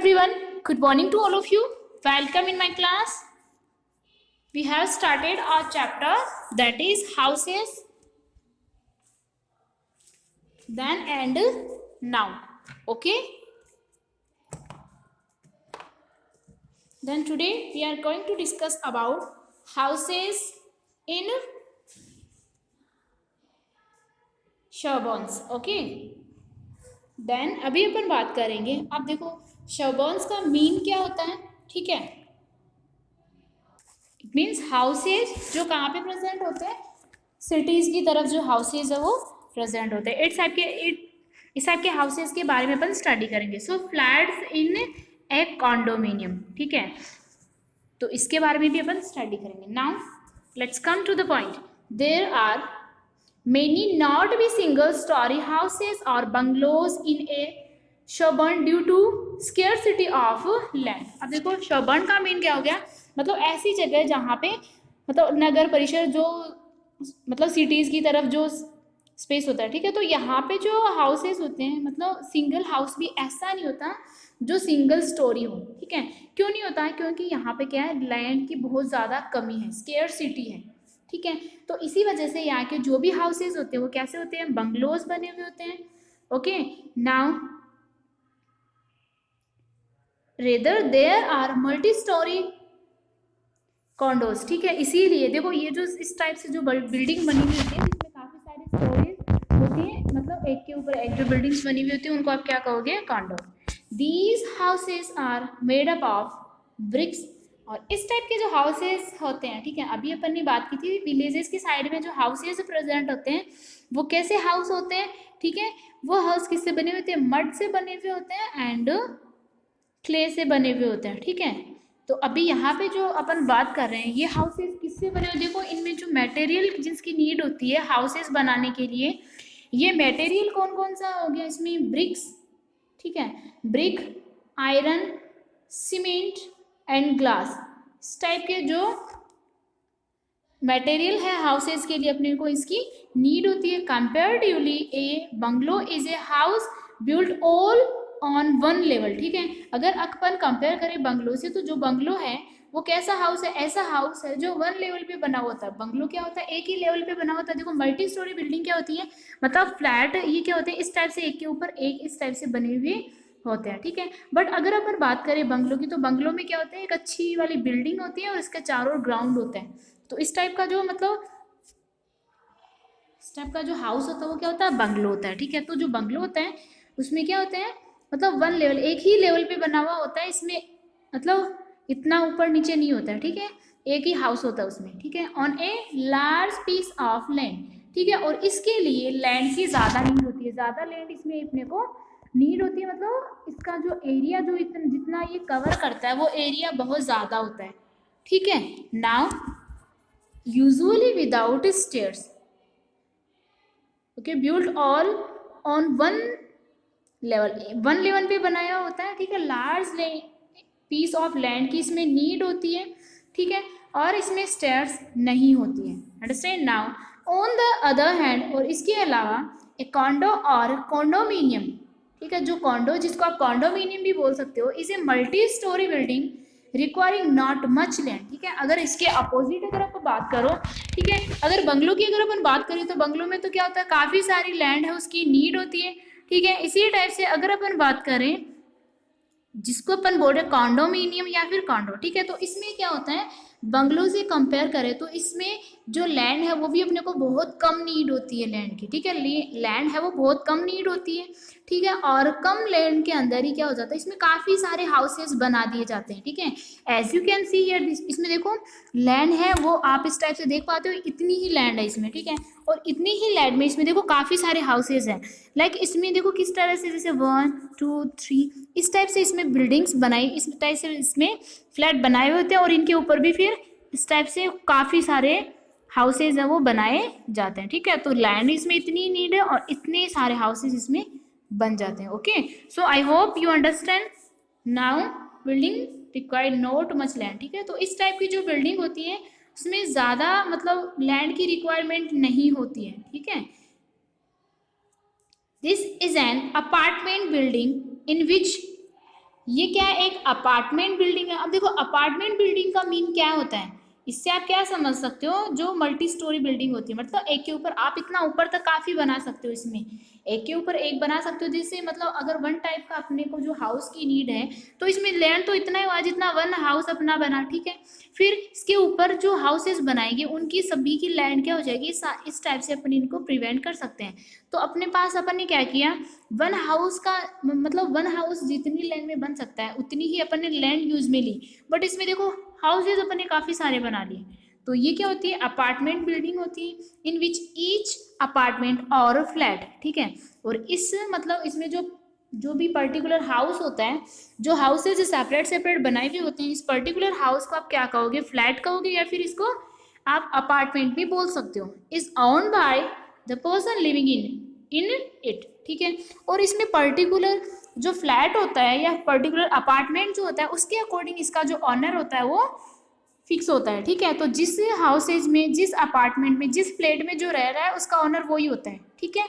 everyone, good morning to all of you. Welcome in my class. We have started our chapter that is houses, then and now. Okay. Then today we are going to discuss about houses in suburbs. Okay. Then अभी अपन बात करेंगे. अब देखो शर्बॉन्स का mean क्या होता है. ठीक है. इट मीन्स हाउसेज जो कहाँ पे प्रेजेंट होते हैं, सिटीज की तरफ जो हाउसेज है वो प्रेजेंट होते हैं. इस टाइप के हाउसेज के बारे में अपन स्टडी करेंगे. So flats in a condominium. ठीक है. तो इसके बारे में भी अपन स्टडी करेंगे. Now let's come to the point. There are many not be single story houses or bungalows in a suburban due to scarcity of land. अब देखो suburban का मीन क्या हो गया, मतलब ऐसी जगह जहाँ पे मतलब नगर परिषद जो मतलब सिटीज़ की तरफ जो स्पेस होता है. ठीक है. तो यहाँ पे जो हाउसेस होते हैं मतलब सिंगल हाउस भी ऐसा नहीं होता जो सिंगल स्टोरी हो. ठीक है. क्यों नहीं होता है? क्योंकि यहाँ पे क्या है, लैंड की बहुत ज़्यादा कमी है, स्केर्सिटी है. ठीक है. तो इसी वजह से यहाँ के जो भी हाउसेज होते हैं वो कैसे होते हैं, बंगलोज बने हुए होते हैं. Okay. Now rather there are multi storey condos. ठीक है. इसीलिए देखो ये जो इस टाइप से जो बिल्डिंग बनी हुई होती है जिसमें काफ़ी सारी स्टोरीज होती हैं, मतलब एक के ऊपर एक जो बिल्डिंग्स बनी हुई होती है उनको आप क्या कहोगे, condo. These houses are made up of bricks. और इस टाइप के जो हाउसेज होते हैं, ठीक है, अभी अपन ने बात की थी विलेजेस की साइड में जो हाउसेज प्रेजेंट होते हैं वो कैसे हाउस होते हैं. ठीक है. वो हाउस किससे बने हुए होते हैं, मड से बने हुए होते हैं एंड क्ले से बने हुए होते हैं. ठीक है. तो अभी यहाँ पे जो अपन बात कर रहे हैं ये हाउसेज किससे बने हुए, देखो इनमें जो मटेरियल जिसकी नीड होती है हाउसेज बनाने के लिए, ये मटेरियल कौन कौन सा हो गया इसमें, ब्रिक्स. ठीक है. Brick, iron, cement and glass. इस टाइप के जो मटेरियल है हाउसेज के लिए अपने को इसकी नीड होती है. Comparatively A bungalow is a house built all on one level. ठीक है. अगर अपन कंपेयर करें बंगलो से तो जो बंगलो है वो कैसा हाउस है, ऐसा हाउस है जो वन लेवल पे बना होता है. बंगलो क्या होता है, एक ही लेवल पे बना होता है. देखो मल्टी स्टोरी बिल्डिंग क्या होती है, मतलब फ्लैट, ये क्या होते हैं इस टाइप से एक के ऊपर एक इस टाइप से बने हुए होते हैं. ठीक है. बट अगर अपन बात करें बंगलो की तो बंगलो में क्या होता है, एक अच्छी वाली बिल्डिंग होती है और इसके चारों ग्राउंड होते हैं. तो इस टाइप का जो मतलब इस टाइप का जो हाउस होता है वो क्या होता है, बंगलो होता है. ठीक है. तो जो बंगलो होता है उसमें क्या होते हैं, मतलब वन लेवल, एक ही लेवल पे बना हुआ होता है. इसमें मतलब इतना ऊपर नीचे नहीं होता है. ठीक है. एक ही हाउस होता है उसमें. ठीक है. On a large piece of land. ठीक है. और इसके लिए लैंड की ज़्यादा नीड होती है, ज़्यादा लैंड इसमें अपने को नीड होती है. मतलब इसका जो एरिया जो जितना ये कवर करता है वो एरिया बहुत ज़्यादा होता है. ठीक है. Now usually without stairs. Okay. Build all on one level पे बनाया होता है. ठीक है. लार्ज पीस ऑफ लैंड की इसमें नीड होती है. ठीक है. और इसमें स्टेयर्स नहीं होती है. Understand. Now on the other hand, और इसके अलावा ए कॉन्डो और कॉन्डोमिनियम. ठीक है. जो कॉन्डो जिसको आप कॉन्डोमिनियम भी बोल सकते हो, is a multi storey building requiring not much land. ठीक है. अगर इसके अपोजिट अगर आप बात करो, ठीक है, अगर बंगलो की अगर अपन बात करें तो बंगलो में तो क्या होता है, काफ़ी सारी लैंड है उसकी नीड होती है. ठीक है. इसी टाइप से अगर अपन बात करें जिसको अपन बोल रहे हैं कॉन्डोमिनियम या फिर कॉन्डो. ठीक है. तो इसमें क्या होता है, बंगलो से कंपेयर करें तो इसमें जो लैंड है वो भी अपने को बहुत कम नीड होती है लैंड की. ठीक है. लैंड है वो बहुत कम नीड होती है. ठीक है. और कम लैंड के अंदर ही क्या हो जाता है, इसमें काफ़ी सारे हाउसेस बना दिए जाते हैं. ठीक है. As you can see here, इसमें देखो लैंड है वो आप इस टाइप से देख पाते हो, इतनी ही लैंड है इसमें. ठीक है. और इतनी ही लैंड में इसमें देखो काफ़ी सारे हाउसेज हैं. लाइक इसमें देखो किस तरह से, जैसे 1 2 3 इस टाइप से इसमें बिल्डिंग्स बनाई, इस टाइप से इसमें फ्लैट बनाए हुए होते हैं और इनके ऊपर भी फिर इस टाइप से काफ़ी सारे हाउसेज हैं वो बनाए जाते हैं. ठीक है. तो लैंड इसमें इतनी नीड है और इतने सारे हाउसेज इसमें बन जाते हैं. Okay. So I hope you understand. Now building required not much land. ठीक है. तो इस टाइप की जो बिल्डिंग होती है उसमें ज़्यादा मतलब लैंड की रिक्वायरमेंट नहीं होती है. ठीक है. This is an apartment building in which ये क्या है, एक अपार्टमेंट बिल्डिंग है। अब देखो अपार्टमेंट बिल्डिंग का मीन क्या होता है, इससे आप क्या समझ सकते हो, जो मल्टी स्टोरी बिल्डिंग होती है, मतलब एक के ऊपर आप इतना ऊपर तक काफी बना सकते हो, इसमें एक के ऊपर एक बना सकते हो, जिससे मतलब अगर वन टाइप का अपने को जो हाउस की नीड है, तो इसमें लैंड तो इतना ही हुआ जितना वन हाउस अपना बना, ठीक है। फिर इसके ऊपर जो हाउसेस बनाएंगे उनकी सभी की लैंड क्या हो जाएगी, इस टाइप से अपन इनको प्रिवेंट कर सकते हैं। तो अपने पास अपन ने क्या किया, वन हाउस का मतलब वन हाउस जितनी लैंड में बन सकता है उतनी ही अपन ने लैंड यूज में ली, बट इसमें देखो हाउसेज अपन ने काफी सारे बना लिए। तो ये क्या होती है, अपार्टमेंट बिल्डिंग होती है, इन विच ईच अपार्टमेंट और फ्लैट, ठीक है। और इस मतलब इसमें जो जो भी पर्टिकुलर हाउस होता है, जो हाउसेज सेपरेट सेपरेट बनाए हुए होते हैं, इस पर्टिकुलर हाउस को आप क्या कहोगे, फ्लैट कहोगे, या फिर इसको आप अपार्टमेंट भी बोल सकते हो। Is owned by the person living in it, ठीक है। और इसमें पर्टिकुलर जो फ्लैट होता है या पर्टिकुलर अपार्टमेंट जो होता है उसके अकॉर्डिंग इसका जो ऑनर होता है वो फिक्स होता है, ठीक है। तो जिस हाउसेज में, जिस अपार्टमेंट में, जिस फ्लैट में जो रह रहा है उसका ऑनर वही होता है, ठीक है।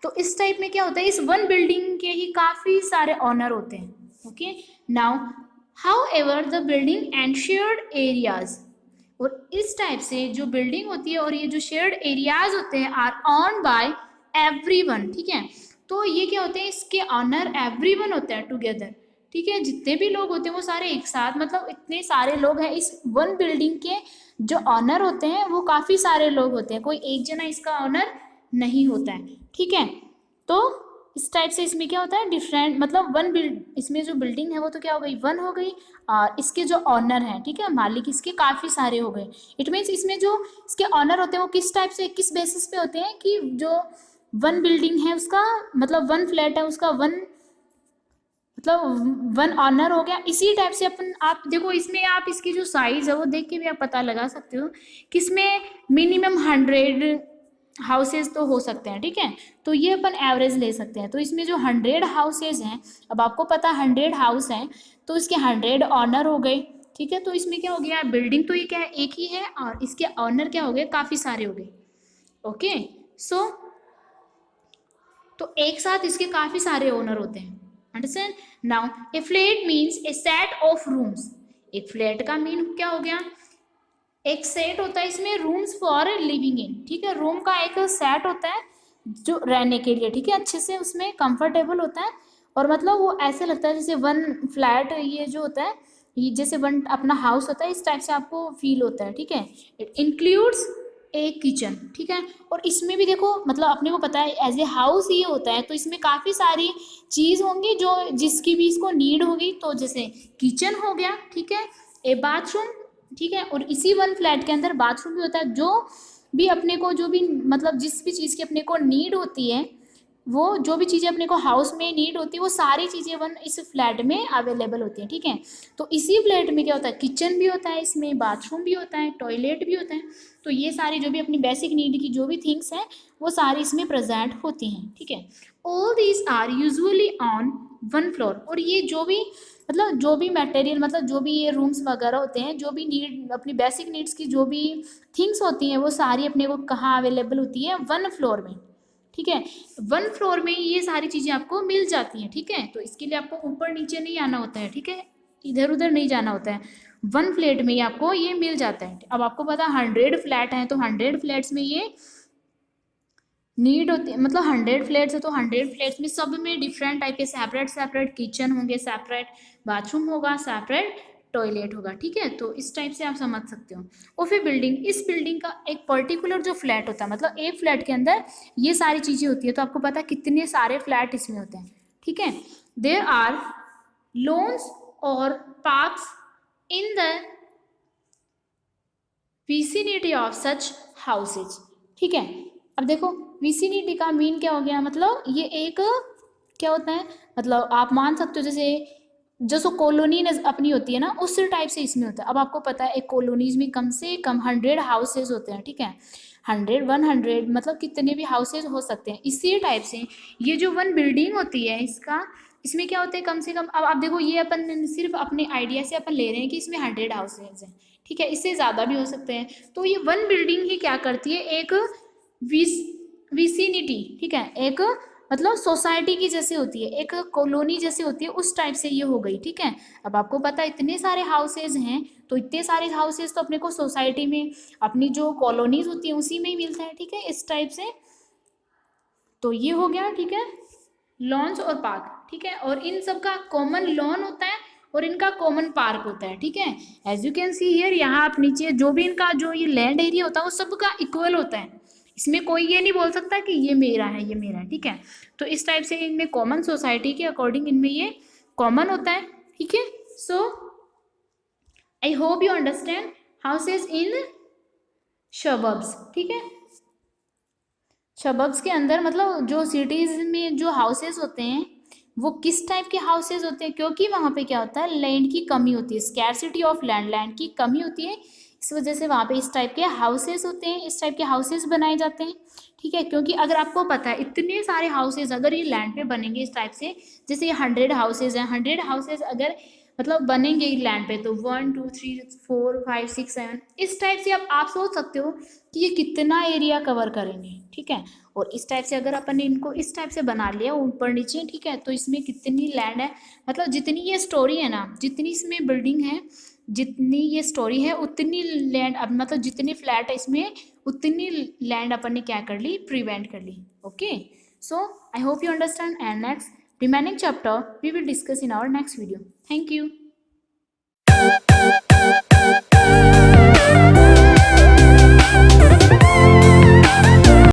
तो इस टाइप में क्या होता है, इस वन बिल्डिंग के ही काफी सारे ऑनर होते हैं, okay. Now how ever the building and shared areas, और इस टाइप से जो बिल्डिंग होती है और ये जो शेयर्ड एरियाज होते हैं आर ऑन बाय एवरीवन, ठीक है। तो ये क्या होते हैं, इसके ऑनर एवरीवन होते हैं टुगेदर, ठीक है। जितने भी लोग होते हैं वो सारे एक साथ, मतलब इतने सारे लोग हैं इस वन बिल्डिंग के, जो ऑनर होते हैं वो काफी सारे लोग होते हैं, कोई एक जना इसका ऑनर नहीं होता है, ठीक है। तो इस टाइप से इसमें क्या होता है, डिफरेंट मतलब वन बिल्ड, इसमें जो बिल्डिंग है वो तो क्या हो गई, वन हो गई, और इसके जो ऑनर हैं, ठीक है, मालिक इसके काफ़ी सारे हो गए। इट मीन्स इसमें जो इसके ऑनर होते हैं वो किस टाइप से, किस बेसिस पे होते हैं, कि जो वन बिल्डिंग है उसका मतलब वन फ्लैट है उसका वन मतलब वन ऑनर हो गया, इसी टाइप से अपन आप देखो इसमें आप इसकी जो साइज है वो देख के भी आप पता लगा सकते हो कि इसमें मिनिमम 100 हाउसेज तो हो सकते हैं, ठीक है। तो ये अपन एवरेज ले सकते हैं। तो इसमें जो 100 हाउसेज हैं, अब आपको पता 100 हाउस हैं तो इसके 100 ऑनर हो गए, ठीक है। तो इसमें क्या हो गया, बिल्डिंग तो ये क्या है, एक ही है, और इसके ऑनर क्या हो गए, काफ़ी सारे हो गए, ओके। सो तो एक साथ इसके काफ़ी सारे ओनर होते हैं, understand. Now A flat means A set of rooms, एक फ्लैट का मीन क्या हो गया, एक सेट होता है इसमें रूम्स फॉर लिविंग इन, ठीक है। रूम का एक सेट होता है जो रहने के लिए, ठीक है, अच्छे से उसमें कंफर्टेबल होता है, और मतलब वो ऐसे लगता है जैसे वन फ्लैट ये जो होता है, ये जैसे वन अपना हाउस होता है, इस टाइप से आपको फील होता है, ठीक है। इट इंक्लूड्स एक किचन, ठीक है। और इसमें भी देखो मतलब अपने को पता है एज ए हाउस ये होता है, तो इसमें काफ़ी सारी चीज़ होंगी जो जिसकी भी इसको नीड होगी, तो जैसे किचन हो गया, ठीक है, ए बाथरूम, ठीक है। और इसी वन फ्लैट के अंदर बाथरूम भी होता है, जो भी अपने को जो भी मतलब जिस भी चीज़ की अपने को नीड होती है, वो जो भी चीज़ें अपने को हाउस में नीड होती है वो सारी चीज़ें वन इस फ्लैट में अवेलेबल होती हैं, ठीक है। तो इसी फ्लैट में क्या होता है, किचन भी होता है, इसमें बाथरूम भी होता है, टॉयलेट भी होता है। तो ये सारी जो भी अपनी बेसिक नीड की जो भी थिंग्स हैं वो सारी इसमें प्रेजेंट होती हैं, ठीक है। All these are usually on one floor, और ये जो भी मतलब जो भी मटेरियल मतलब जो भी ये रूम्स वगैरह होते हैं, जो भी नीड अपनी बेसिक नीड्स की जो भी थिंग्स होती हैं वो सारी अपने को कहाँ अवेलेबल होती है, वन फ्लोर में, ठीक है। वन फ्लोर में ये सारी चीज़ें आपको मिल जाती हैं, ठीक है। तो इसके लिए आपको ऊपर नीचे नहीं आना होता है, ठीक है, इधर उधर नहीं जाना होता है, वन फ्लैट में ही आपको ये मिल जाता है। अब आपको पता 100 फ्लैट हैं तो 100 फ्लैट्स में ये नीड होती है, मतलब 100 फ्लैट्स है तो 100 फ्लैट्स में सब में डिफरेंट टाइप के सेपरेट सेपरेट किचन होंगे, सेपरेट बाथरूम होगा, सेपरेट टॉयलेट होगा, ठीक है। तो इस टाइप से आप समझ सकते हो। और फिर बिल्डिंग, इस बिल्डिंग का एक पर्टिकुलर जो फ्लैट होता है, मतलब एक फ्लैट के अंदर ये सारी चीज़ें होती है, तो आपको पता है कितने सारे फ्लैट इसमें होते हैं, ठीक है। देयर आर लॉन्स और parks in the vicinity of such houses, ठीक है। अब देखो विसिनिटी का मीन क्या हो गया, मतलब ये एक क्या होता है, मतलब आप मान सकते हो जैसे जो कॉलोनी अपनी होती है ना, उस टाइप से इसमें होता है। अब आपको पता है एक कॉलोनीज में कम से कम 100 हाउसेज होते हैं, ठीक है, 100 100 मतलब कितने भी हाउसेज हो सकते हैं। इसी टाइप से ये जो वन बिल्डिंग होती है इसका, इसमें क्या होते हैं कम से कम, अब आप देखो ये अपन सिर्फ अपने आइडिया से अपन ले रहे हैं कि इसमें 100 हाउसेज हैं, ठीक है, इससे ज़्यादा भी हो सकते हैं। तो ये वन बिल्डिंग ही क्या करती है, एक विसिनिटी, ठीक है, एक मतलब सोसाइटी की जैसे होती है, एक कॉलोनी जैसे होती है, उस टाइप से ये हो गई, ठीक है। अब आपको पता है इतने सारे हाउसेज हैं, तो इतने सारे हाउसेज तो अपने को सोसाइटी में, अपनी जो कॉलोनीज होती है उसी में ही मिलता है, ठीक है, इस टाइप से। तो ये हो गया, ठीक है, लॉन्स और पार्क, ठीक है, और इन सब का कॉमन लॉन होता है और इनका कॉमन पार्क होता है, ठीक है। As you can see here, यहाँ आप नीचे जो भी इनका जो ये लैंड एरिया होता है वो सबका इक्वल होता है, इसमें कोई ये नहीं बोल सकता कि ये मेरा है ये मेरा है, ठीक है। तो इस टाइप से इनमें कॉमन सोसाइटी के अकॉर्डिंग इनमें ये कॉमन होता है, ठीक है। So I hope you understand houses in suburbs, ठीक है। शबर्ब्स के अंदर मतलब जो सिटीज में जो हाउसेस होते हैं वो किस टाइप के हाउसेस होते हैं, क्योंकि वहाँ पे क्या होता है, लैंड की कमी होती है, स्कैरसिटी ऑफ लैंड, लैंड की कमी होती है, इस वजह से वहाँ पे इस टाइप के हाउसेस होते हैं, इस टाइप के हाउसेस बनाए जाते हैं, ठीक है। क्योंकि अगर आपको पता है इतने सारे हाउसेज अगर ये लैंड पे बनेंगे इस टाइप से, जैसे ये 100 हाउसेज हैं, 100 हाउसेज अगर मतलब बनेंगे लैंड पे, तो 1 2 3 4 5 6 7 इस टाइप से आप सोच सकते हो कि ये कितना एरिया कवर करेंगे, ठीक है। और इस टाइप से अगर अपन ने इनको इस टाइप से बना लिया ऊपर नीचे, ठीक है, तो इसमें कितनी लैंड है, मतलब जितनी ये स्टोरी है ना, जितनी इसमें बिल्डिंग है, जितनी ये स्टोरी है, उतनी लैंड, अब मतलब जितनी फ्लैट है इसमें उतनी लैंड अपन ने क्या कर ली, प्रिवेंट कर ली, okay. So I hope you understand, and next remaining chapter we will discuss in our next video. Thank you.